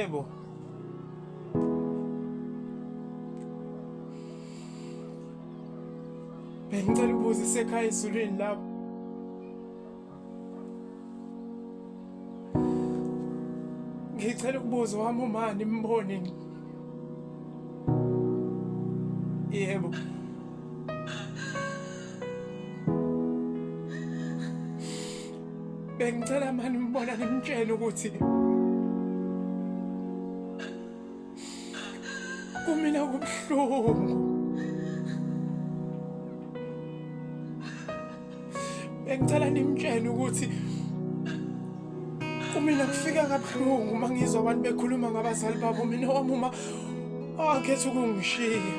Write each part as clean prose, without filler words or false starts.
Yebo. Bengicela ukubuza isekhaya ezulwini lapho. Ngicela ukubuza wami umani imboni. Yebo. Bengicela mani imbona nimtshela ukuthi kumina kubuhlungu. Bengicela nimtshele ukuthi kumina kufika kabuhlungu uma ngizwa abantu bekhuluma ngabazali babo, mina wami uma akhetha ukungishiya.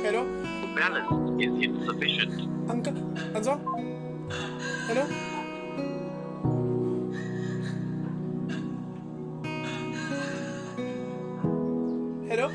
Hello? Balance is insufficient. Anzo? Hello? Hello?